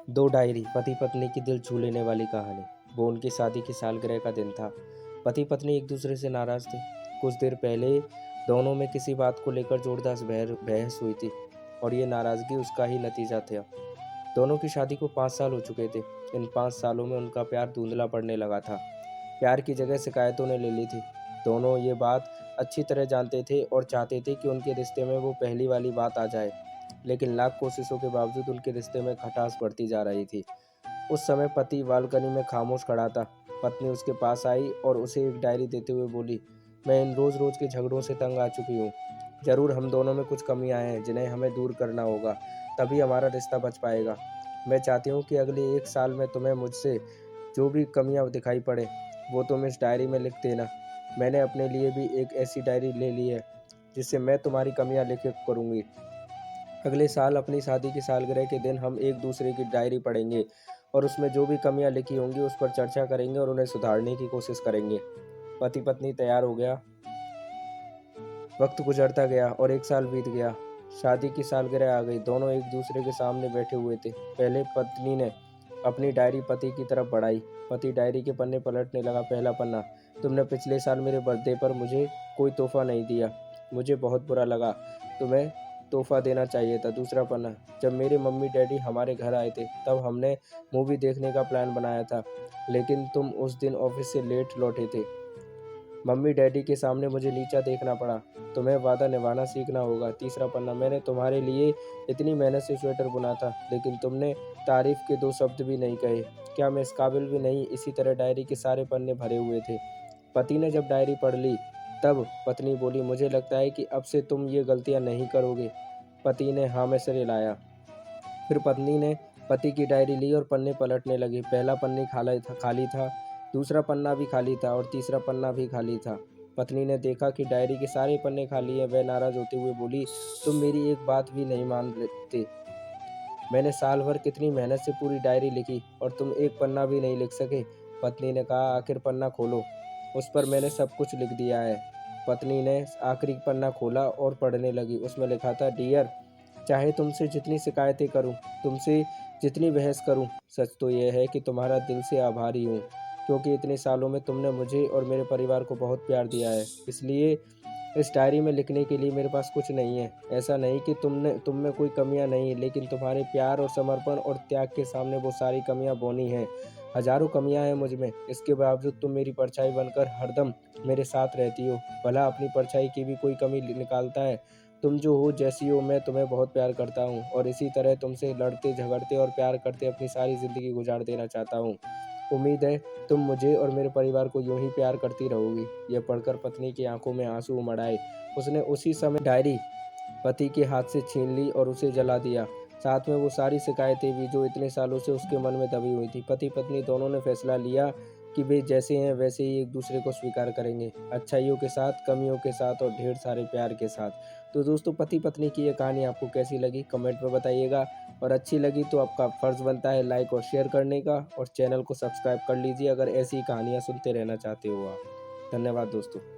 दो डायरी, पति पत्नी की दिल छू लेने वाली कहानी। वो उनकी शादी की सालगिरह का दिन था। पति पत्नी एक दूसरे से नाराज थे। कुछ देर पहले दोनों में किसी बात को लेकर जोरदार बहस हुई थी और ये नाराजगी उसका ही नतीजा था। दोनों की शादी को 5 साल हो चुके थे। इन 5 सालों में उनका प्यार धुंधला पड़ने लगा था। प्यार की जगह शिकायतों ने ले ली थी। दोनों ये बात अच्छी तरह जानते थे और चाहते थे कि उनके रिश्ते में वो पहली वाली बात आ जाए, लेकिन लाख कोशिशों के बावजूद उनके रिश्ते में खटास बढ़ती जा रही थी। उस समय पति बालकनी में खामोश खड़ा था। पत्नी उसके पास आई और उसे एक डायरी देते हुए बोली, मैं इन रोज रोज के झगड़ों से तंग आ चुकी हूँ। जरूर हम दोनों में कुछ कमियां हैं जिन्हें हमें दूर करना होगा, तभी हमारा रिश्ता बच पाएगा। मैं चाहती हूँ कि अगले 1 साल में तुम्हें मुझसे जो भी कमियां दिखाई पड़े वो तुम इस डायरी में लिख देना। मैंने अपने लिए भी एक ऐसी डायरी ले ली है जिससे मैं तुम्हारी कमियां लिख करूँगी। अगले साल अपनी शादी की सालगिरह के दिन हम एक दूसरे की डायरी पढ़ेंगे और उसमें जो भी कमियां लिखी होंगी उस पर चर्चा करेंगे और उन्हें सुधारने की कोशिश करेंगे। पति पत्नी तैयार हो गया। वक्त गुजरता गया और 1 साल बीत गया। शादी की सालगिरह आ गई। दोनों एक दूसरे के सामने बैठे हुए थे। पहले पत्नी ने अपनी डायरी पति की तरफ बढ़ाई। पति डायरी के पन्ने पलटने लगा। पहला पन्ना, तुमने पिछले साल मेरे बर्थडे पर मुझे कोई तोहफा नहीं दिया। मुझे बहुत बुरा लगा। तुम्हें तोहफा देना चाहिए था। दूसरा पन्ना, जब मेरे मम्मी डैडी हमारे घर आए थे तब हमने मूवी देखने का प्लान बनाया था, लेकिन तुम उस दिन ऑफिस से लेट लौटे थे। मम्मी डैडी के सामने मुझे नीचा देखना पड़ा। तुम्हें वादा निभाना सीखना होगा। तीसरा पन्ना, मैंने तुम्हारे लिए इतनी मेहनत से स्वेटर बुना था, लेकिन तुमने तारीफ के 2 शब्द भी नहीं कहे। क्या मैं इस काबिल भी नहीं? इसी तरह डायरी के सारे पन्ने भरे हुए थे। पति ने जब डायरी पढ़ ली तब पत्नी बोली, मुझे लगता है कि अब से तुम ये गलतियां नहीं करोगे। पति ने हाँ में सिर हिलाया। फिर पत्नी ने पति की डायरी ली और पन्ने पलटने लगी। पहला पन्नी खाली था, दूसरा पन्ना भी खाली था और तीसरा पन्ना भी खाली था। पत्नी ने देखा कि डायरी के सारे पन्ने खाली हैं। वह नाराज होते हुए बोली, तुम मेरी एक बात भी नहीं मान लेते। मैंने साल भर कितनी मेहनत से पूरी डायरी लिखी और तुम एक पन्ना भी नहीं लिख सके। पत्नी ने कहा, आखिर पन्ना खोलो, उस पर मैंने सब कुछ लिख दिया है। पत्नी ने आखिरी पन्ना खोला और पढ़ने लगी। उसमें लिखा था, डियर, चाहे तुमसे जितनी शिकायतें करूं, तुमसे जितनी बहस करूं, सच तो यह है कि तुम्हारा दिल से आभारी हूं, क्योंकि इतने सालों में तुमने मुझे और मेरे परिवार को बहुत प्यार दिया है। इसलिए इस डायरी में लिखने के लिए मेरे पास कुछ नहीं है। ऐसा नहीं कि तुम में कोई कमियां नहीं, लेकिन तुम्हारे प्यार और समर्पण और त्याग के सामने वो सारी कमियां बौनी हैं। हजारों कमियां हैं मुझ में, इसके बावजूद तुम मेरी परछाई बनकर हरदम मेरे साथ रहती हो। भला अपनी परछाई की भी कोई कमी निकालता है? तुम जो हो, जैसी हो, मैं तुम्हें बहुत प्यार करता हूँ और इसी तरह तुमसे लड़ते झगड़ते और प्यार करते अपनी सारी ज़िंदगी गुजार देना चाहता हूँ। उम्मीद है तुम मुझे और मेरे परिवार को यूं ही प्यार करती रहोगी। यह पढ़कर पत्नी की आंखों में आंसू उमड़ आए। उसने उसी समय डायरी पति के हाथ से छीन ली और उसे जला दिया। साथ में वो सारी शिकायतें भी जो इतने सालों से उसके मन में दबी हुई थी। पति पत्नी दोनों ने फैसला लिया कि वे जैसे हैं वैसे ही एक दूसरे को स्वीकार करेंगे, अच्छाइयों के साथ, कमियों के साथ और ढेर सारे प्यार के साथ। तो दोस्तों, पति पत्नी की ये कहानी आपको कैसी लगी कमेंट में बताइएगा, और अच्छी लगी तो आपका फ़र्ज़ बनता है लाइक और शेयर करने का, और चैनल को सब्सक्राइब कर लीजिए अगर ऐसी कहानियाँ सुनते रहना चाहते हो आप। धन्यवाद दोस्तों।